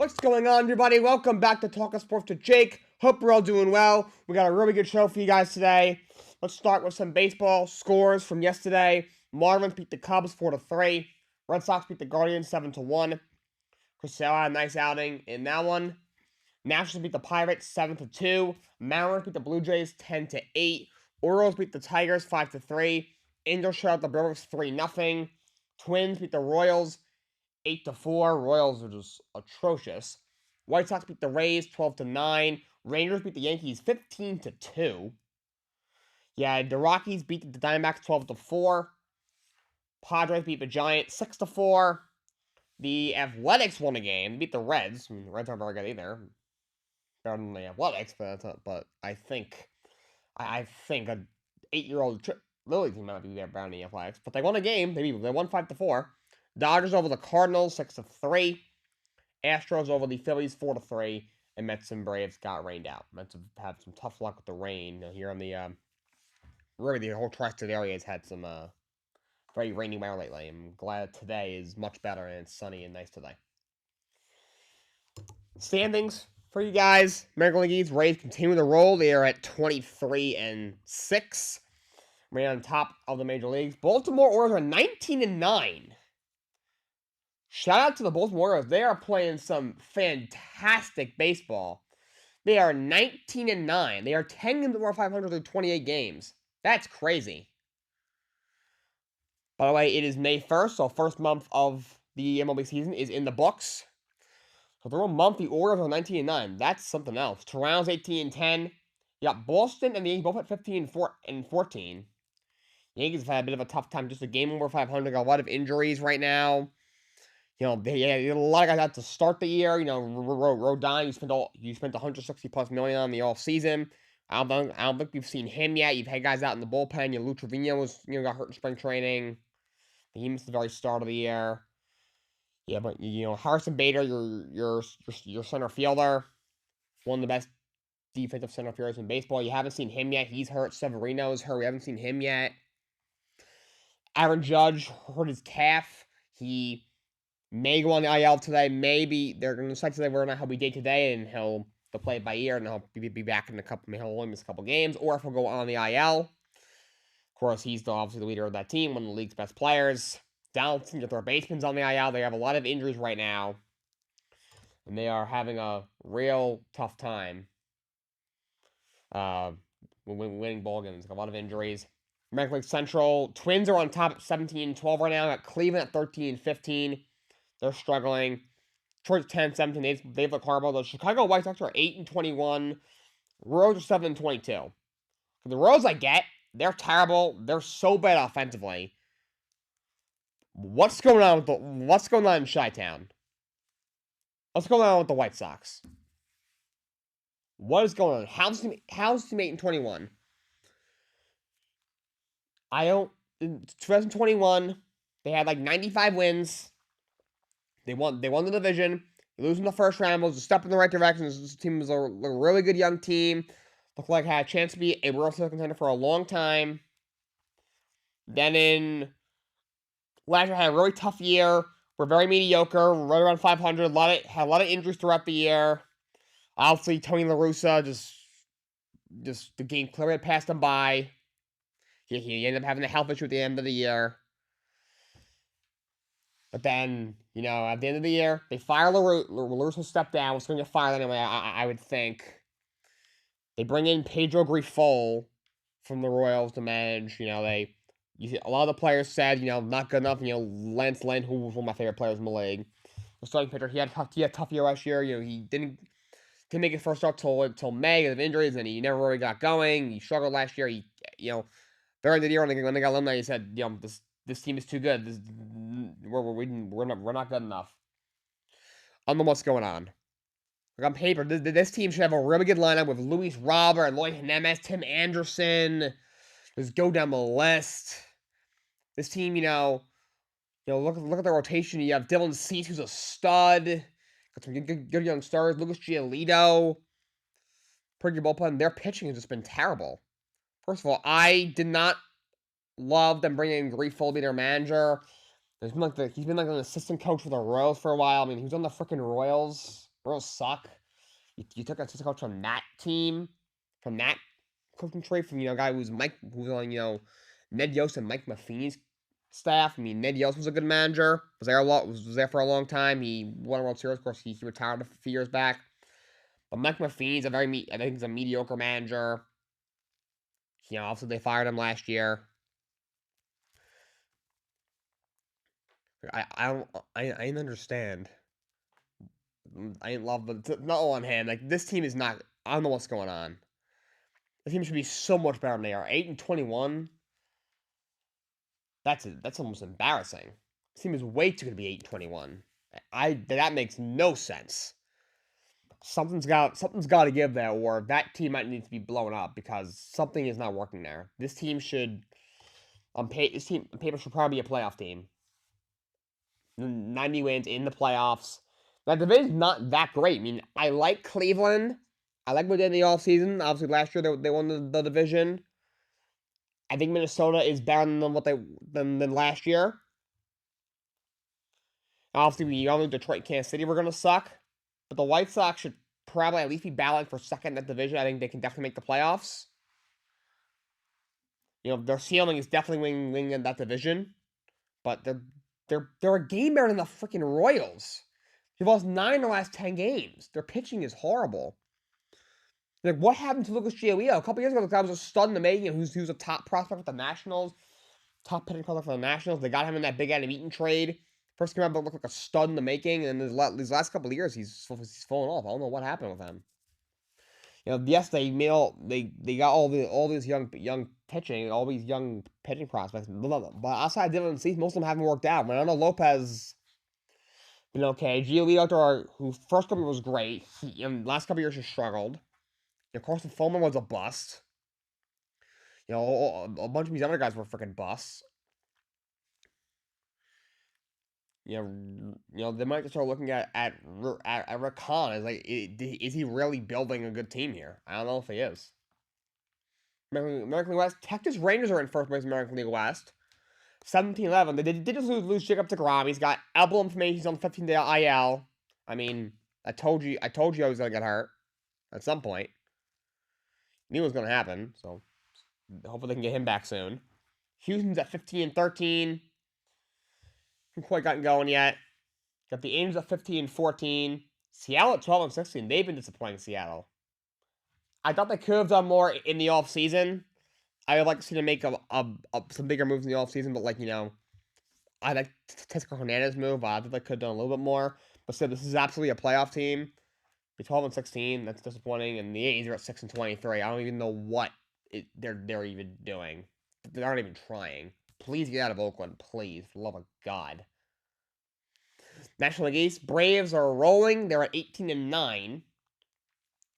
What's going on, everybody? Welcome back to Talkin Sports with Jake. Hope we're all doing well. We got a really good show for you guys today. Let's start with some baseball scores from yesterday. Marlins beat the Cubs 4-3. Red Sox beat the Guardians 7-1. Chris Sale had a nice outing in that one. Nationals beat the Pirates 7-2. Mariners beat the Blue Jays 10-8. Orioles beat the Tigers 5-3. Angels shut out the Brewers 3-0. Twins beat the Royals 8-4. Royals are just atrocious. White Sox beat the Rays 12-9. Rangers beat the Yankees 15-2. Yeah, the Rockies beat the Diamondbacks 12-4. Padres beat the Giants 6-4. The Athletics won a game. They beat the Reds. I mean, the Reds aren't very good either. Better than the Athletics, but I think an 8-year-old Lily team might be better than the Athletics. But they won a game. They won 5-4. Dodgers over the Cardinals 6-3. Astros over the Phillies 4-3, and Mets and Braves got rained out. Mets have had some tough luck with the rain here on the really the whole tri-state area has had some very rainy weather lately. I'm glad today is much better and it's sunny and nice today. Standings for you guys: American League East, Rays continue to roll. They are at 23-6, right on top of the major leagues. Baltimore Orioles are 19-9. Shout out to the Baltimore Orioles. They are playing some fantastic baseball. They are 19-9. They are 10 games over 500 through 28 games. That's crazy. By the way, it is May 1st, so first month of the MLB season is in the books. So through a month, the Orioles are 19-9. That's something else. Toronto's 18-10. You got Boston and the Yankees both at 15-14. Yankees have had a bit of a tough time. Just a game over 500. Got a lot of injuries right now. You know, a lot of guys had to start the year. You know, Rodon, you spent 160+ million on the all season. I don't think we've seen him yet. You've had guys out in the bullpen. Lou Trevino got hurt in spring training. He missed the very start of the year. Yeah, but Harrison Bader, your center fielder, one of the best defensive center fielders in baseball. You haven't seen him yet. He's hurt. Severino's hurt. We haven't seen him yet. Aaron Judge hurt his calf. He may go on the IL today. Maybe they're going to decide today whether or not he'll be day to day, and they'll play it by ear, and he'll be back in a couple. He'll only miss a couple games, or if he'll go on the IL. Of course, he's obviously the leader of that team, one of the league's best players. Donaldson, your third baseman's on the IL. They have a lot of injuries right now, and they are having a real tough time winning ball games. A lot of injuries. American League Central, Twins are on top at 17-12 right now. Got Cleveland at 13-15. They're struggling. Detroit's 10-17. They've looked horrible. The Chicago White Sox are 8-21. Royals are 7-22. The Royals I get, they're terrible. They're so bad offensively. What's going on in Chi-Town? What's going on with the White Sox? What is going on? How's team 8-21? In 2021, they had like 95 wins. They won the division. They lose in the first round was a step in the right direction. This team was a really good young team. Looked like had a chance to be a World Series contender for a long time. Then in last year had a really tough year. We're very mediocre. We're right around 500. Had a lot of injuries throughout the year. Obviously, Tony La Russa just the game clearly passed him by. He ended up having a health issue at the end of the year. But then, at the end of the year, they fire La Russa step down. Was going to get fired anyway, I would think. They bring in Pedro Grifol from the Royals to manage. A lot of the players said, not good enough. Lance Lynn, who was one of my favorite players in the league, the starting pitcher, he had a tough year last year. He didn't make his first start till May because of injuries, and he never really got going. He struggled last year. Very end of the year when they got eliminated, he said, this team is too good. We're not good enough. I don't know what's going on. Like on paper, this team should have a really good lineup with Luis Robert, Lloyd Jimenez, Tim Anderson. Just go down the list. This team, look at the rotation. You have Dylan Cease, who's a stud. Got some good young stars. Lucas Giolito. Pretty good bullpen. Their pitching has just been terrible. First of all, I did not love them bringing in Grifol to be their manager. He's been like an assistant coach for the Royals for a while. I mean, he was on the freaking Royals. Royals suck. You took a assistant coach from that team, from that coaching tree, from a guy who's on Ned Yost and Mike Matheny's staff. I mean, Ned Yost was a good manager. Was there for a long time. He won a World Series. Of course, he retired a few years back. But Mike Matheny's I think he's a mediocre manager. Obviously they fired him last year. I didn't understand. I didn't love, but not all on him. Like, this team is not. I don't know what's going on. The team should be so much better than they are. 8-21. That's almost embarrassing. This team is way too good to be 8-21. That makes no sense. Something's got to give there, or that team might need to be blown up because something is not working there. This team should this team on paper should probably be a playoff team. 90 wins in the playoffs. That division's not that great. I mean, I like Cleveland. I like what they did in the offseason. Obviously, last year they won the division. I think Minnesota is better than last year. Obviously, we all know Detroit, Kansas City were going to suck. But the White Sox should probably at least be battling for second in that division. I think they can definitely make the playoffs. Their ceiling is definitely winning in that division. But they're a game better than the freaking Royals. They've lost 9 in the last 10 games. Their pitching is horrible. Like, what happened to Lucas Giolito? A couple years ago, the guy was a stud in the making. He was a top prospect with the Nationals. Top pitching prospect for the Nationals. They got him in that big Adam Eaton trade. First came out, but looked like a stud in the making. And these last couple of years, he's fallen off. I don't know what happened with him. Yes, they got all these young pitching, all these young pitching prospects. But outside Dylan Cease, most of them haven't worked out. Mariano Lopez been okay. Giolito, who first couple was great, last couple years has struggled. Carson Fulmer was a bust. A bunch of these other guys were freaking busts. They might start looking at Rick Hahn as like, is he really building a good team here? I don't know if he is. American League West, Texas Rangers are in first place in American League West. 17-11. They did just lose Jacob deGrom. He's got elbow inflammation. He's on 15-day IL. I mean, I told you I was gonna get hurt at some point. Knew it was gonna happen. So hopefully they can get him back soon. Houston's at 15-13. Haven't quite gotten going yet. Got the Angels at 15-14. Seattle at 12-16. They've been disappointing, Seattle. I thought they could have done more in the offseason. I would like to see them make some bigger moves in the offseason, but I like Teoscar Hernandez move. I think they could have done a little bit more. But still, this is absolutely a playoff team. Be 12-16. That's disappointing. And the A's are at 6-23. I don't even know what they're even doing. They aren't even trying. Please get out of Oakland, please, for the love of God. National League East, Braves are rolling. They're at 18-9.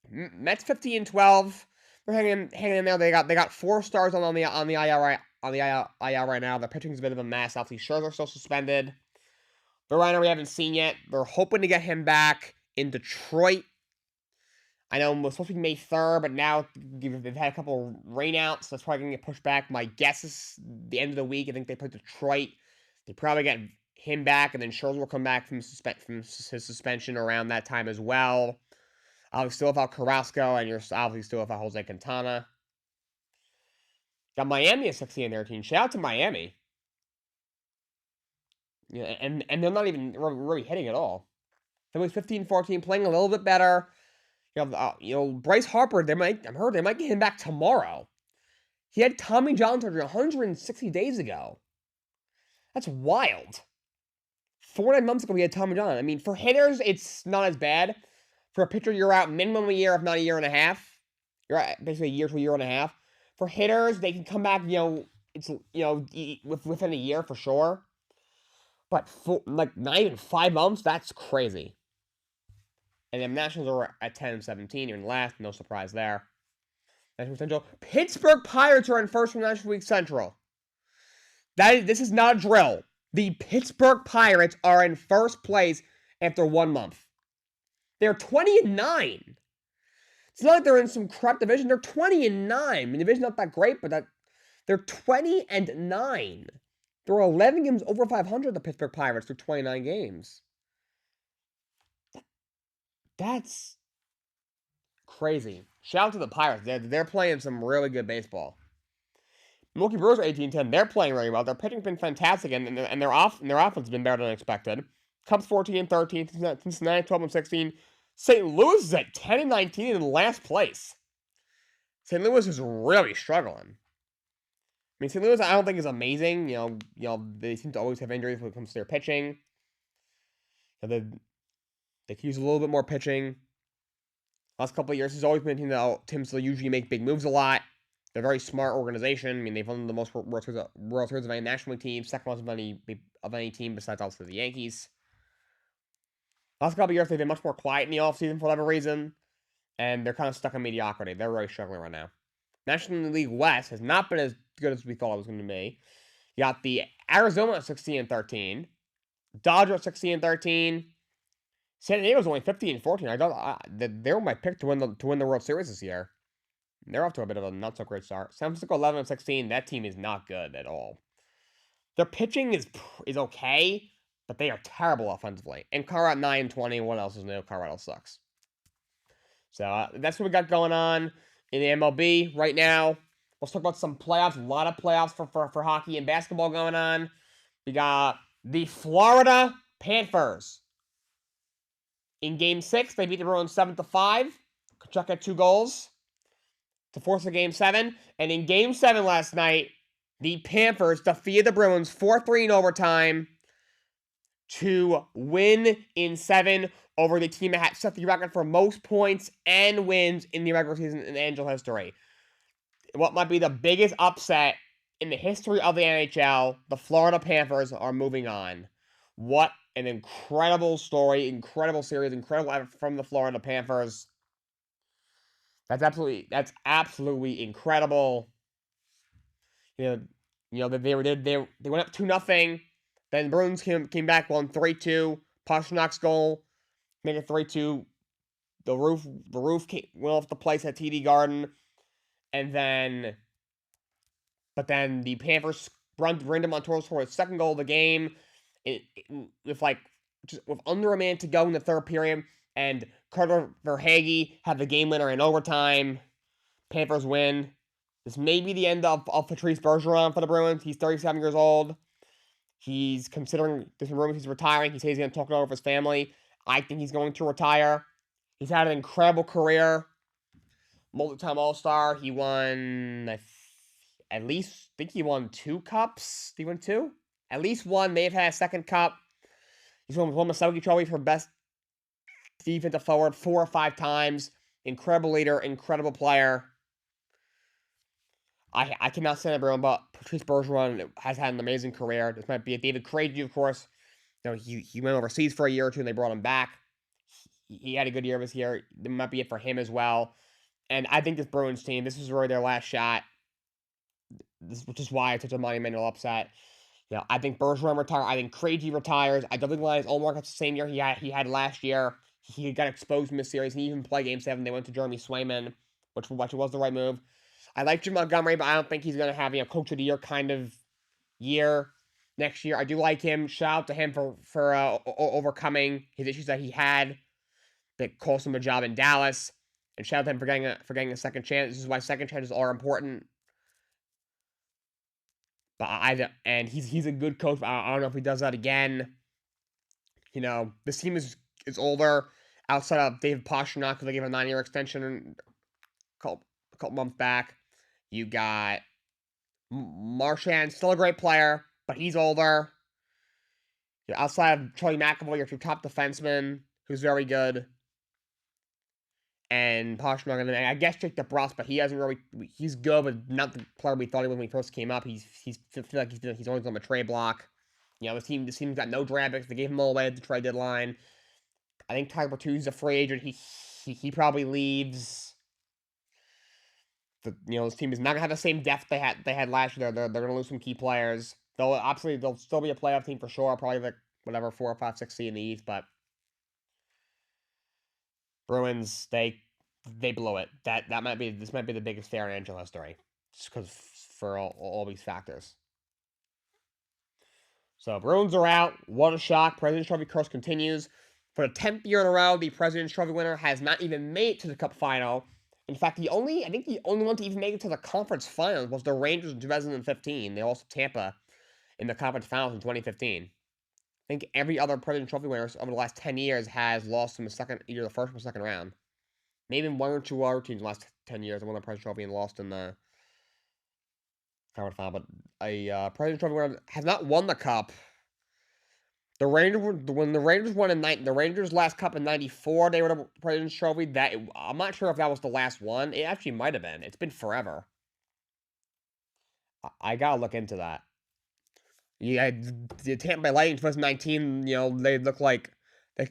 Mets 15-12. They're hanging in there. They got 4 stars on the IL right now. Their pitching's a bit of a mess. Obviously, Scherzer's still suspended. Verlander we haven't seen yet. They're hoping to get him back in Detroit. I know it was supposed to be May 3rd, but now they've had a couple rainouts. That's probably going to get pushed back. My guess is the end of the week. I think they play Detroit. They probably get him back, and then Scherzer will come back from his suspension around that time as well. Obviously, still without Carrasco, and you're obviously still without Jose Quintana. Got Miami at 16-13. Shout out to Miami. And they're not even really hitting at all. It was 15-14, playing a little bit better. Bryce Harper, I'm heard they might get him back tomorrow. He had Tommy John surgery 160 days ago. That's wild. 4 months ago, he had Tommy John. I mean, for hitters, it's not as bad. For a pitcher, you're out minimum a year, if not a year and a half. You're out basically a year to a year and a half. For hitters, they can come back, it's, within a year for sure. But for, not even 5 months, that's crazy. And the Nationals are at 10-17. You're in last. No surprise there. National Central. Pittsburgh Pirates are in first from National League Central. This is not a drill. The Pittsburgh Pirates are in first place after 1 month. They're 20-9. It's not like they're in some crap division. They're 20-9. I mean, the division's not that great, but they're 20-9. There were 11 games over 500, the Pittsburgh Pirates, through 29 games. That's crazy. Shout out to the Pirates. They're playing some really good baseball. Milwaukee Brewers are 18-10. They're playing really well. Their pitching's been fantastic, and their offense has been better than expected. Cubs 14-13. Cincinnati 12-16. St. Louis is at 10-19 in last place. St. Louis is really struggling. I mean, St. Louis, I don't think is amazing. They seem to always have injuries when it comes to their pitching. They could use a little bit more pitching. Last couple of years, he's always been a team that teams that usually make big moves a lot. They're a very smart organization. I mean, they've won the most World Series of any National League team, second most of any team besides obviously the Yankees. Last couple of years, they've been much more quiet in the offseason for whatever reason, and they're kind of stuck in mediocrity. They're really struggling right now. National League West has not been as good as we thought it was going to be. You got the Arizona at 16-13, Dodgers at 16-13. San Diego's only 15-14. They were my pick to win the World Series this year. They're off to a bit of a not so great start. San Francisco 11-16. That team is not good at all. Their pitching is okay, but they are terrible offensively. And Colorado 9-20. What else is new? Colorado sucks. So that's what we got going on in the MLB right now. Let's talk about some playoffs. A lot of playoffs for hockey and basketball going on. We got the Florida Panthers. In Game 6, they beat the Bruins 7-5. Kachuk had 2 goals to force a Game 7. And in Game 7 last night, the Panthers defeated the Bruins 4-3 in overtime to win in 7 over the team that had set the record for most points and wins in the regular season in Angel history. What might be the biggest upset in the history of the NHL, the Florida Panthers are moving on. What an incredible story, incredible series, incredible effort from the Florida Panthers. That's absolutely incredible. They went up 2-0. Then Bruins came back, won 3-2. Pasternak's goal made it 3-2. The roof went off the place at TD Garden, but then the Panthers Brandon Montour scored his second goal of the game. With under a minute to go in the third period, and Carter Verhaeghe had the game winner in overtime. Panthers win. This may be the end of Patrice Bergeron for the Bruins. He's 37 years old. He's considering different rumors he's retiring. He says he's going to talk it over with his family. I think he's going to retire. He's had an incredible career. Multi-time All-Star. He won, I think he won 2 cups. Did he win 2? At least 1. May have had a second cup. He's won the Selke Trophy for best defensive forward 4 or 5 times. Incredible leader, incredible player. I cannot stand everyone, but Patrice Bergeron has had an amazing career. This might be it. David Craigie, of course. He went overseas for a year or 2, and they brought him back. He had a good year this year. It might be it for him as well. And I think this Bruins team, this is really their last shot. Which is why it's such a monumental upset. I think Bergeron retires. I think Craigie retires. I don't think Linus Ullmark has the same year he had last year. He got exposed in this series. He even played Game 7. They went to Jeremy Swayman, which was the right move. I like Jim Montgomery, but I don't think he's going to have Coach of the Year kind of year next year. I do like him. Shout out to him for overcoming his issues that he had that cost him a job in Dallas. And shout out to him for getting a second chance. This is why second chances are important. But he's a good coach. I don't know if he does that again. This team is older. Outside of David Pastrnak, who they gave a 9-year extension a couple months back. You got Marchand, still a great player, but he's older. Outside of Charlie McAvoy, your 2 top defensemen, who's very good. And Pastrnak, and I guess Jake DeBrus, but he's good, but not the player we thought he was when he first came up. He's always on the trade block. This team's got no draft picks. They gave him all away at the trade deadline. I think Tyler Bertuzzi's a free agent. He probably leaves. This team is not gonna have the same depth they had last year. They're gonna lose some key players. They'll still be a playoff team for sure. Probably 4 or 5, 6 seed in the East, but Bruins they blew it. This might be the biggest fair in NHL history, just because for all these factors. So Bruins are out. What a shock! President's Trophy curse continues. For the 10th year in a row, the President's Trophy winner has not even made it to the Cup final. In fact, I think the only one to even make it to the conference finals was the Rangers in 2015. They lost to Tampa in the conference finals in 2015. I think every other President's Trophy winner over the last 10 years has lost in either the first or second round. Maybe one or two other teams in the last 10 years have won the President's Trophy and lost in the conference final. But a President's Trophy winner has not won the Cup. The Rangers, when the Rangers won the Rangers' last Cup in '94, they were the President's Trophy. I'm not sure if that was the last one. It actually might have been. It's been forever. I gotta look into that. Yeah, the Tampa Bay Lightning 2019. They look like the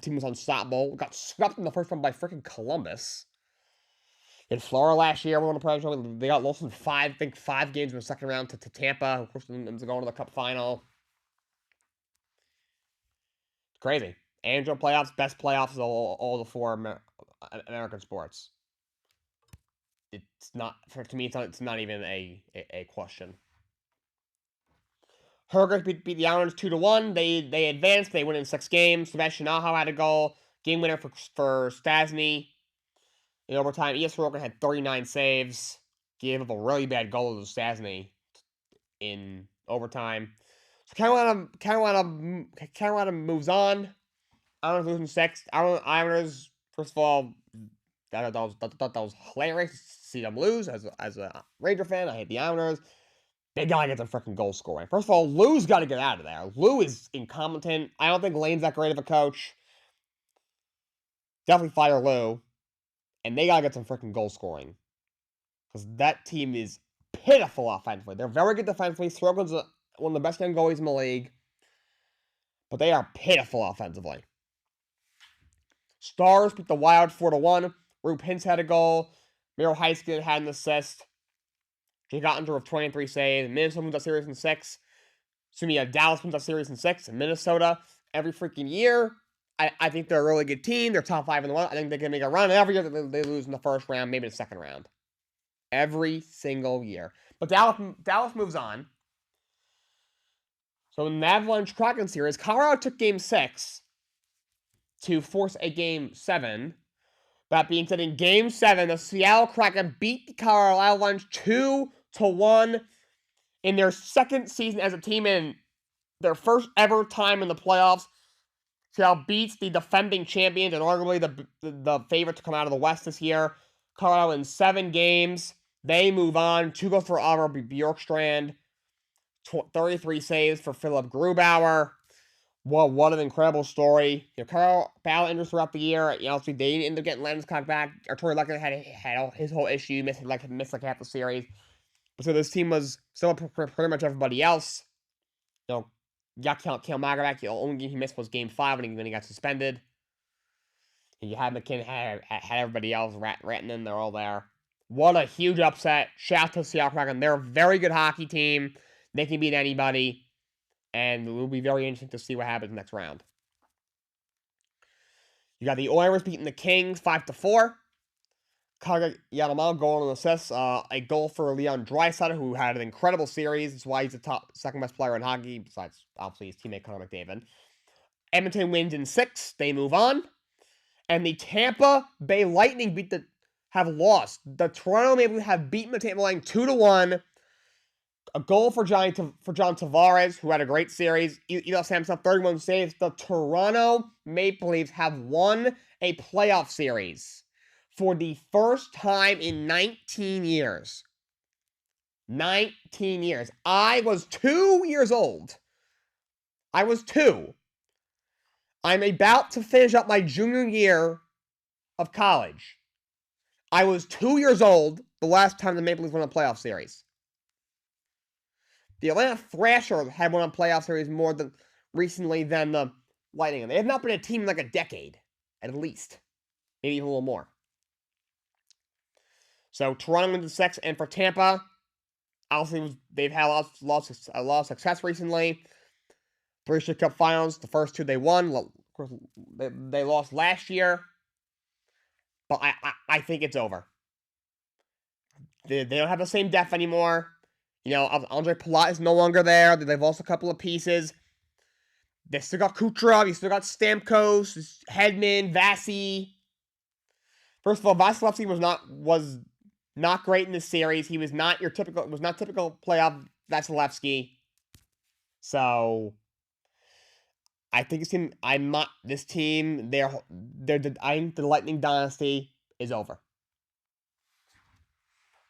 team was unstoppable. Got swept in the first round by freaking Columbus. In Florida last year, won the President's Trophy. They got lost in five games in the second round to Tampa. Of course, ends up going to the Cup final. Crazy. Angel playoffs, best playoffs of all the four American sports. It's not, to me, it's not even a question. Hurricanes beat the Islanders 2-1. They advanced. They win in 6 games. Sebastian Aho had a goal. Game winner for Stastny. In overtime, E.S. Sorokin had 39 saves. Gave up a really bad goal to Stastny in overtime. So Carolina moves on. Islanders losing 6. Islanders, first of all, I thought that was hilarious to see them lose. As a Ranger fan, I hate the Islanders. They gotta get their freaking goal scoring. First of all, Lou's gotta get out of there. Lou is incompetent. I don't think Lane's that great of a coach. Definitely fire Lou. And they gotta get some freaking goal scoring. Because that team is pitiful offensively. They're very good defensively. Sorokin's one of the best young goalies in the league. But they are pitiful offensively. Stars beat the Wild 4-1. Rube Hintz had a goal. Miro Heiskanen had an assist. Jake Ottinger with 23 saves. Minnesota wins that series in 6. Dallas wins that series in 6. And Minnesota, every freaking year, I think they're a really good team. They're top 5 in the world. I think they can make a run. And every year they lose in the first round, maybe the second round. Every single year. But Dallas moves on. So in the Avalanche Kraken series, Colorado took Game 6 to force a Game 7. That being said, in Game 7, the Seattle Kraken beat the Colorado Avalanche 2-1 in their second season as a team in their first ever time in the playoffs. Seattle beats the defending champions and arguably the favorite to come out of the West this year. Colorado in 7 games. They move on. 2 goals for Oliver Bjorkstrand. 33 saves for Philip Grubauer. Well, what an incredible story. Carl battled injuries throughout the year. Obviously, they didn't end up getting Landeskog back. Arturi Lehkonen had his whole issue, missed like half the series. But so this team was still pretty much everybody else. Kale Magarak, the only game he missed was Game 5 when he got suspended. And you had McKinnon, had everybody else, Rantanen, they're all there. What a huge upset. Shout out to Seattle Kraken. They're a very good hockey team. They can beat anybody. And it will be very interesting to see what happens next round. You got the Oilers beating the Kings 5-4. Kaga Yamamoto goal and assist. A goal for Leon Draisaitl, who had an incredible series. That's why he's the second best player in hockey, besides obviously his teammate Connor McDavid. Edmonton wins in 6. They move on. And the Tampa Bay Lightning have lost. The Toronto Maple Leafs have beaten the Tampa Bay Lightning 2-1. A goal for John Tavares, who had a great series. Eli Samsonov, 31 saves. The Toronto Maple Leafs have won a playoff series for the first time in 19 years. 19 years. I was 2 years old. I was 2. I'm about to finish up my junior year of college. I was 2 years old the last time the Maple Leafs won a playoff series. The Atlanta Thrashers had won a playoff series more recently than the Lightning. They have not been a team in like a decade, at least. Maybe even a little more. So Toronto wins in 6, and for Tampa, obviously they've had a lot of success recently. 3 Stanley Cup Finals, the first 2 they won. Of course, they lost last year, but I think it's over. They don't have the same depth anymore. Andre Palat is no longer there. They've lost a couple of pieces. They still got Kucherov, you still got Stamkos, Hedman, Vasi. First of all, Vasilevsky was not great in this series. He was not typical playoff Vasilevsky. So I think this team, I think the Lightning dynasty is over.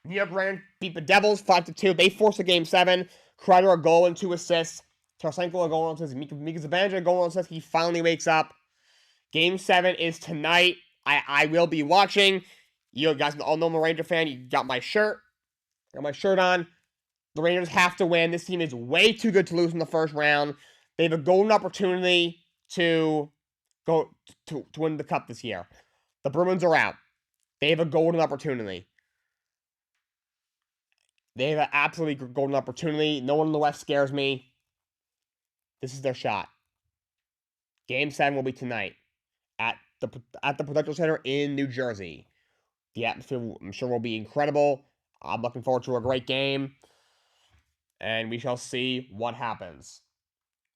New York Rangers beat the Devils 5-2. They forced a game 7. Kreider a goal and 2 assists. Tarasenko a goal and assist. Mika Zibanejad a goal and assist. He finally wakes up. Game 7 is tonight. I will be watching. You guys all know I'm a Ranger fan. You got my shirt. Got my shirt on. The Rangers have to win. This team is way too good to lose in the first round. They have a golden opportunity to go to win the cup this year. The Bruins are out. They have a golden opportunity. They have an absolutely golden opportunity. No one in the West scares me. This is their shot. Game 7 will be tonight at the Prudential Center in New Jersey. The atmosphere, I'm sure, will be incredible. I'm looking forward to a great game. And we shall see what happens.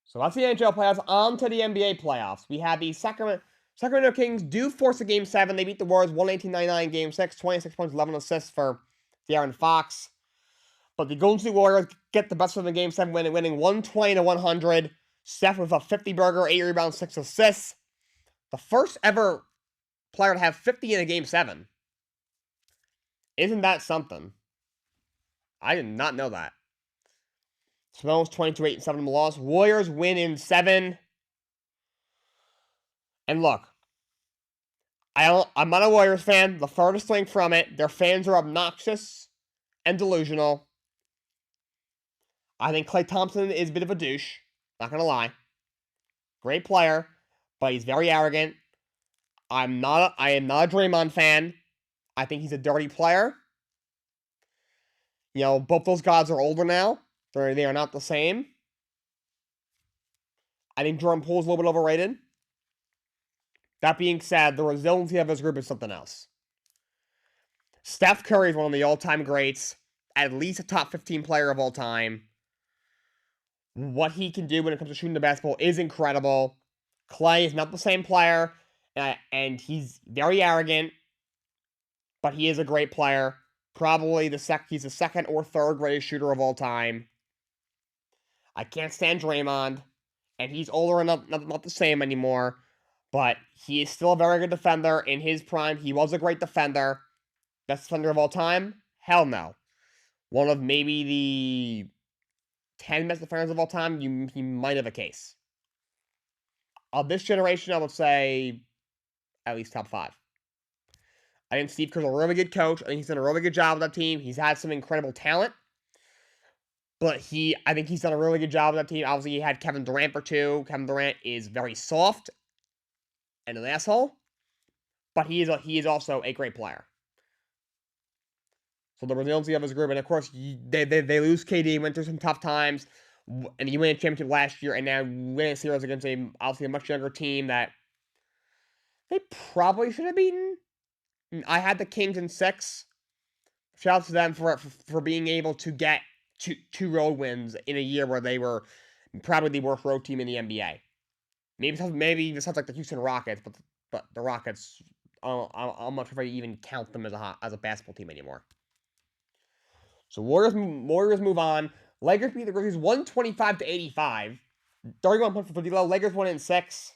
So that's the NHL playoffs. On to the NBA playoffs. We have the Sacramento Kings do force a Game 7. They beat the Warriors 118-99 Game 6. 26 points, 11 assists for De'Aaron Fox. But the Golden State Warriors get the best of the Game 7 winning 120-100. Steph with a 50-burger, 8 rebounds, 6 assists. The first ever player to have 50 in a Game 7. Isn't that something? I did not know that. Smells 22-8-7 in the loss. Warriors win in 7. And look, I'm not a Warriors fan. The furthest thing from it. Their fans are obnoxious and delusional. I think Klay Thompson is a bit of a douche. Not gonna lie. Great player, but he's very arrogant. I am not a Draymond fan. I think he's a dirty player. You know, both those guys are older now. They are not the same. I think Jordan Poole's a little bit overrated. That being said, the resiliency of his group is something else. Steph Curry is one of the all-time greats. At least a top 15 player of all time. What he can do when it comes to shooting the basketball is incredible. Klay is not the same player, and he's very arrogant, but he is a great player. Probably he's the second or third greatest shooter of all time. I can't stand Draymond, and he's older and not the same anymore, but he is still a very good defender. In his prime, he was a great defender. Best defender of all time? Hell no. One of maybe the 10 best defenders of all time, he might have a case. Of this generation, I would say at least top 5. I think Steve Kerr's a really good coach. I think he's done a really good job with that team. He's had some incredible talent. But I think he's done a really good job with that team. Obviously, he had Kevin Durant for 2. Kevin Durant is very soft and an asshole. But he is also a great player. So the resiliency of his group, and of course, they lose KD, went through some tough times, and he won a championship last year, and now winning a series against obviously a much younger team that they probably should have beaten. I had the Kings in 6. Shout out to them for being able to get two road wins in a year where they were probably the worst road team in the NBA. Maybe it sounds like the Houston Rockets, but the Rockets, I'm not sure if I even count them as a basketball team anymore. So Warriors move on. Lakers beat the Grizzlies 125-85. 31 points for D'Lo. Lakers won in 6.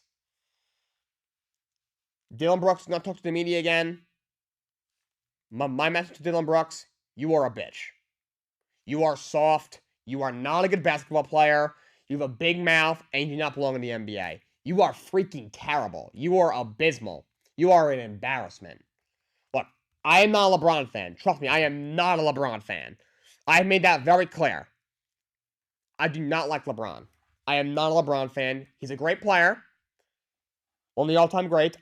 Dylan Brooks not talk to the media again. My message to Dylan Brooks: you are a bitch. You are soft. You are not a good basketball player. You have a big mouth, and you do not belong in the NBA. You are freaking terrible. You are abysmal. You are an embarrassment. Look, I am not a LeBron fan. Trust me, I am not a LeBron fan. I have made that very clear. I do not like LeBron. I am not a LeBron fan. He's a great player. One of the all-time greats.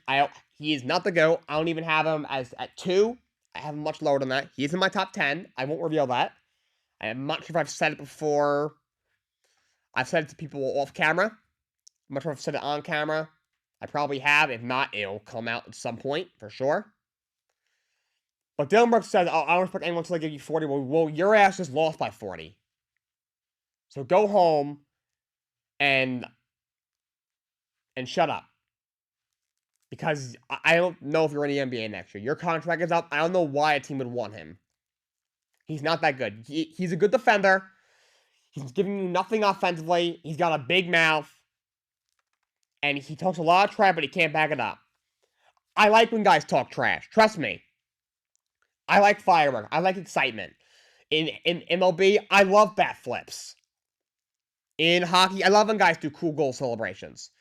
He is not the GOAT. I don't even have him as at 2. I have him much lower than that. He is in my top 10. I won't reveal that. I'm not sure if I've said it before. I've said it to people off camera. I'm not sure if I've said it on camera. I probably have. If not, it'll come out at some point, for sure. But Dylan Brooks says, I don't expect anyone to give you 40. Well, your ass just lost by 40. So go home and and shut up. Because I don't know if you're in the NBA next year. Your contract is up. I don't know why a team would want him. He's not that good. He's a good defender. He's giving you nothing offensively. He's got a big mouth. And he talks a lot of trash, but he can't back it up. I like when guys talk trash. Trust me. I like fireworks. I like excitement. In MLB, I love bat flips. In hockey, I love when guys do cool goal celebrations.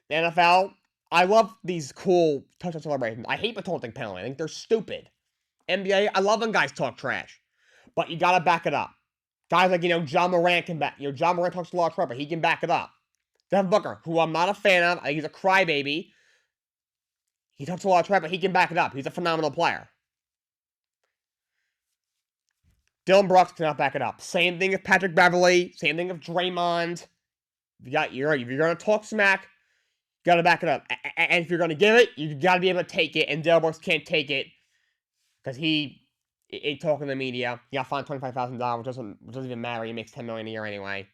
The NFL, I love these cool touchdown celebrations. I hate the taunting penalty. I think they're stupid. NBA, I love when guys talk trash. But you gotta back it up. Guys like, John Morant can back. John Morant talks a lot of trash, but he can back it up. Devin Booker, who I'm not a fan of, I think he's a crybaby. He talks a lot of trash, but he can back it up. He's a phenomenal player. Dylan Brooks cannot back it up. Same thing with Patrick Beverley. Same thing with Draymond. If you're going to talk smack, you got to back it up. And if you're going to give it, you got to be able to take it. And Dylan Brooks can't take it because he ain't talking to the media. He got fined $25,000, which doesn't even matter. He makes $10 million a year anyway.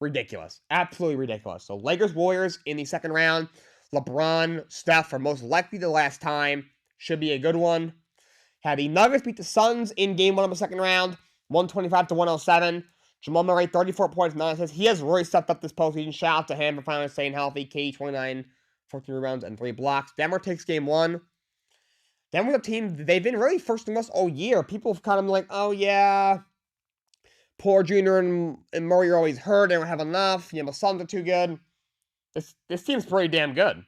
Ridiculous. Absolutely ridiculous. So Lakers Warriors in the second round. LeBron, Steph are most likely the last time. Should be a good one. Had the Nuggets beat the Suns in Game 1 of the second round, 125-107. Jamal Murray, 34 points, 9 assists. He has really stepped up this postseason. Shout out to him for finally staying healthy. KD, 29, 14 rebounds, and 3 blocks. Denver takes Game 1. Denver's a team, they've been really first and best all year. People have kind of been like, oh yeah, poor Junior and Murray are always hurt. They don't have enough. The Suns are too good. This team's pretty damn good. I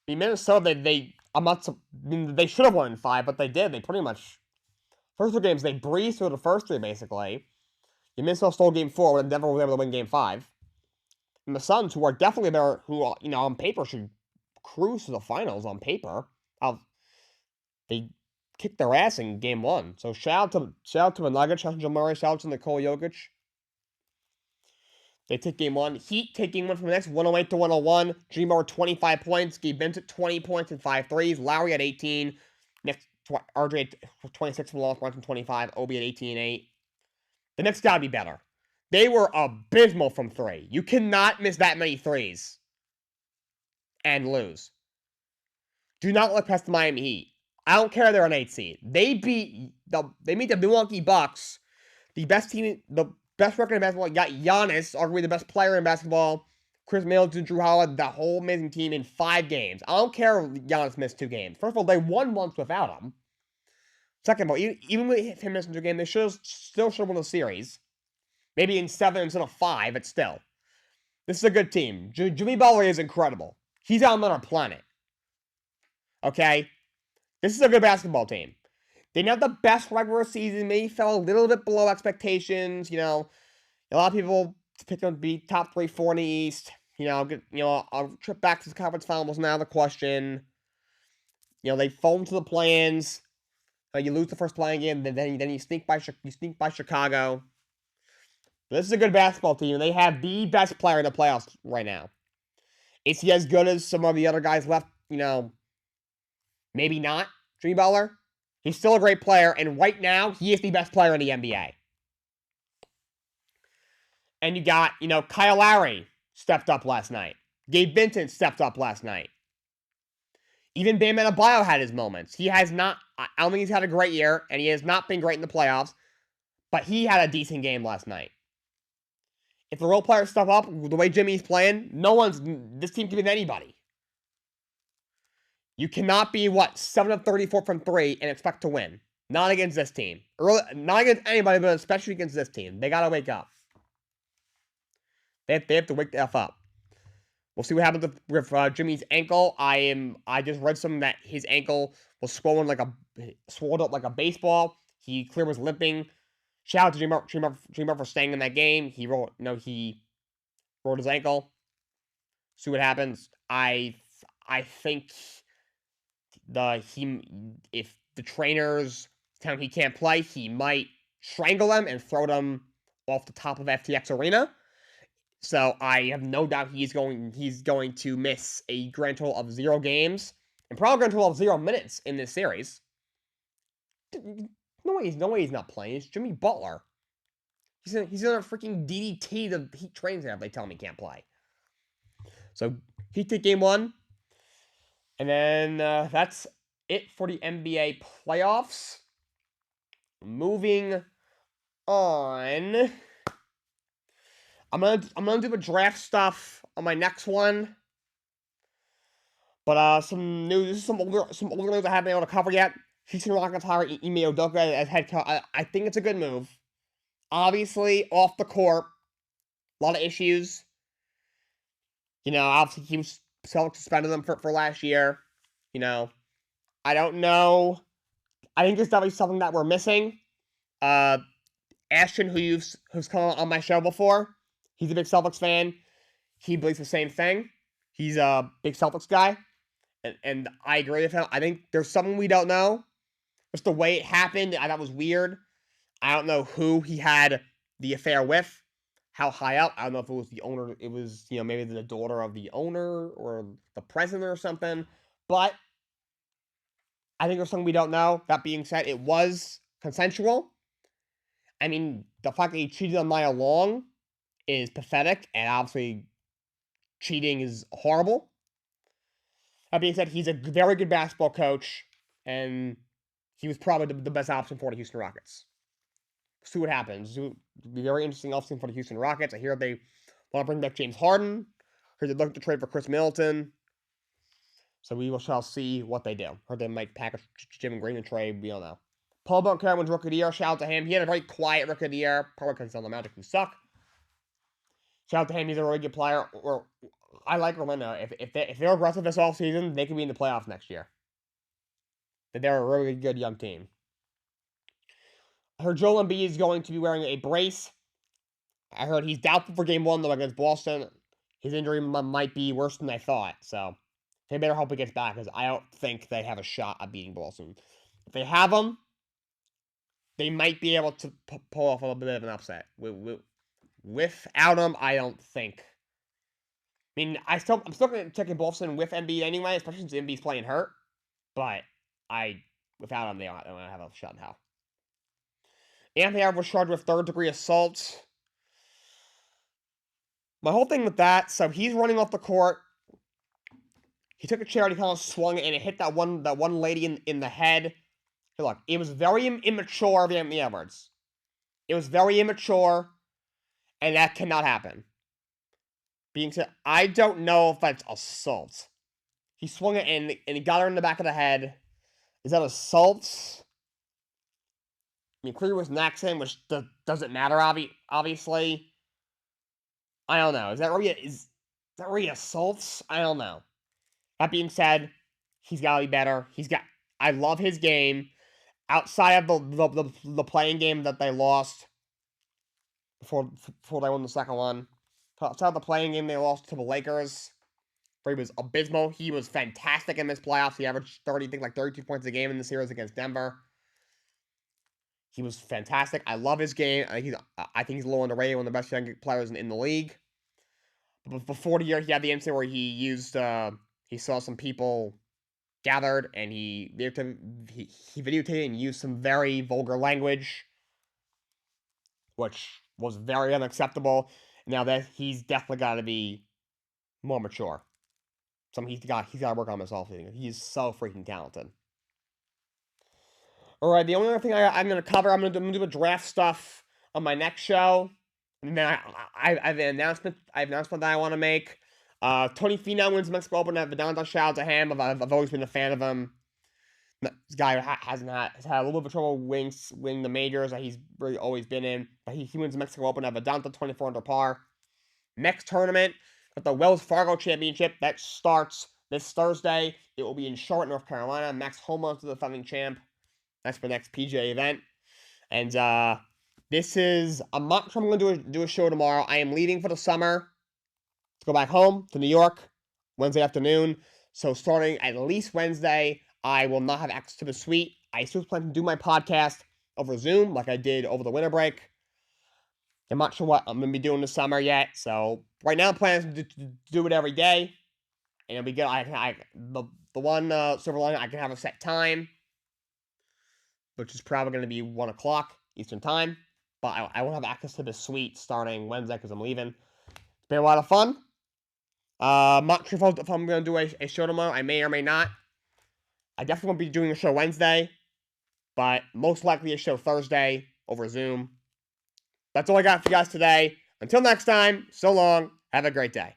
mean, Minnesota, they should have won in 5, but they did. They pretty much, first 2 games, they breezed through the first 3, basically. The Minnesota stole Game 4, and Denver was able to win Game 5. And the Suns, who are definitely better, who, on paper, should cruise to the finals on paper. They kicked their ass in Game 1. So shout out to the Nuggets, shout out to Jamal Murray, shout out to Nikola Jokic. They take Game 1. Heat take Game 1 from the next, 108-101. Dreamer 25 points. Gabe Vincent 20 points and 5 threes. Lowry at 18. Next, RJ 26 from Lost Brunson 25. Obi at 18 and 8. The Knicks gotta be better. They were abysmal from 3. You cannot miss that many threes and lose. Do not look past the Miami Heat. I don't care they're an 8 seed. They meet the Milwaukee Bucks, the best team, the best record in basketball. You got Giannis, arguably the best player in basketball. Chris Middleton, Drew Holiday, the whole amazing team in 5 games. I don't care if Giannis missed 2 games. First of all, they won once without him. Second of all, even with him missing 2 games, they still should have won the series. Maybe in 7 instead of 5, but still. This is a good team. Jimmy Butler is incredible. He's on another planet. Okay? This is a good basketball team. They didn't have the best regular season. Maybe fell a little bit below expectations. A lot of people picked them to be top 3, 4 in the East. A trip back to the conference final was now the question. They fall into the plans. You lose the first playing game, then you sneak by Chicago. But this is a good basketball team. They have the best player in the playoffs right now. Is he as good as some of the other guys left? Maybe not. Jimmy Butler. He's still a great player, and right now, he is the best player in the NBA. And you got, Kyle Lowry stepped up last night. Gabe Vincent stepped up last night. Even Bam Adebayo had his moments. He has not, I don't think he's had a great year, and he has not been great in the playoffs, but he had a decent game last night. If the role players step up the way Jimmy's playing, this team can beat anybody. You cannot be, 7 of 34 from 3 and expect to win. Not against this team. Not against anybody, but especially against this team. They gotta wake up. They have to wake the F up. We'll see what happens with Jimmy's ankle. I just read something that his ankle was swollen up like a baseball. He clearly was limping. Shout out to Dreamer for staying in that game. He rolled his ankle. See what happens. I think if the trainers tell him he can't play, he might strangle them and throw them off the top of FTX Arena. So I have no doubt he's going to miss a grand total of 0 games and probably a grand total of 0 minutes in this series. No way he's not playing. It's Jimmy Butler. He's in a freaking DDT the Heat trains have. They tell him he can't play. So Heat take game 1. And then that's it for the NBA playoffs. Moving on. I'm gonna do the draft stuff on my next one. But some news. This is some older news I haven't been able to cover yet. Houston Rockets hire Ime Udoka as head coach. I think it's a good move. Obviously, off the court, a lot of issues. Obviously he was suspended them for last year. I don't know. I think there's definitely something that we're missing. Ashton, who's come on my show before, he's a big Celtics fan. He believes the same thing. He's a big Celtics guy, and I agree with him. I think there's something we don't know. Just the way it happened, I thought was weird. I don't know who he had the affair with, how high up. I don't know if it was the owner. It was, maybe the daughter of the owner or the president or something. But I think there's something we don't know. That being said, it was consensual. I mean, the fact that he cheated on Nia Long is pathetic, and obviously cheating is horrible. That being said, he's a very good basketball coach, and he was probably the best option for the Houston Rockets. See what happens. It'll be very interesting offseason for the Houston Rockets. I hear they want to bring back James Harden. Heard they're looking to trade for Chris Middleton. So we shall see what they do. Heard they might package Jim Green and trade. We don't know. Paul Bunker wins Rookie of the Year. Shout out to him. He had a very quiet Rookie of the Year. Probably because the Magic who suck. Shout out to him. He's a really good player. I like Orlando. If they're aggressive this offseason, they could be in the playoffs next year. They're a really good young team. I heard Joel Embiid is going to be wearing a brace. I heard he's doubtful for game 1, though, against Boston. His injury might be worse than I thought, so they better hope he gets back, because I don't think they have a shot at beating Boston. If they have him, they might be able to pull off a little bit of an upset. Without him, I don't think. I mean, I'm still going to take Boston with Embiid anyway, especially since Embiid's playing hurt. But without him, they don't have a shot in hell. Anthony Edwards was charged with third-degree assault. My whole thing with that, so he's running off the court. He took a chair and he kind of swung it, and it hit that one lady in the head. Hey, look, it was very immature of Anthony Edwards. It was very immature, and that cannot happen. Being said, I don't know if that's assault. He swung it and he got her in the back of the head. Is that assault? I mean, clearly it was an accident, which doesn't matter, obviously. I don't know. Is that really assault? I don't know. That being said, he's got to be better. I love his game. Outside of the playing game that they lost before they won the second one. Outside of the playing game they lost to the Lakers, where he was abysmal. He was fantastic in this playoffs. He averaged 32 points a game in the series against Denver. He was fantastic. I love his game. I think he's a little underrated, one of the best young players in the league. But before the year, he had the incident where he saw some people gathered, and he videotaped and used some very vulgar language, which was very unacceptable. Now that he's definitely got to be more mature. He's got to work on himself. He's so freaking talented. All right, the only other thing I'm going to cover, I'm going to do the draft stuff on my next show. And then I have an announcement. That I want to make. Tony Finau wins the Mexico Open at Vedanta. Shout out to him. I've always been a fan of him. This guy has had a little bit of trouble winning the majors that he's really always been in. But he wins the Mexico Open at Vedanta, 24 under par. Next tournament, at the Wells Fargo Championship, that starts this Thursday. It will be in Charlotte, North Carolina. Max Homa to the defending champ. That's the next PGA event. And I'm not sure I'm going to do a show tomorrow. I am leaving for the summer to go back home to New York Wednesday afternoon. So starting at least Wednesday, I will not have access to the suite. I still plan to do my podcast over Zoom like I did over the winter break. I'm not sure what I'm going to be doing this summer yet. So right now I'm planning to do it every day. And it'll be good. The one silver lining, I can have a set time, which is probably going to be 1 o'clock Eastern time. But I won't have access to the suite starting Wednesday because I'm leaving. It's been a lot of fun. I'm not sure if I'm going to do a show tomorrow. I may or may not. I definitely won't be doing a show Wednesday, but most likely a show Thursday over Zoom. That's all I got for you guys today. Until next time, so long. Have a great day.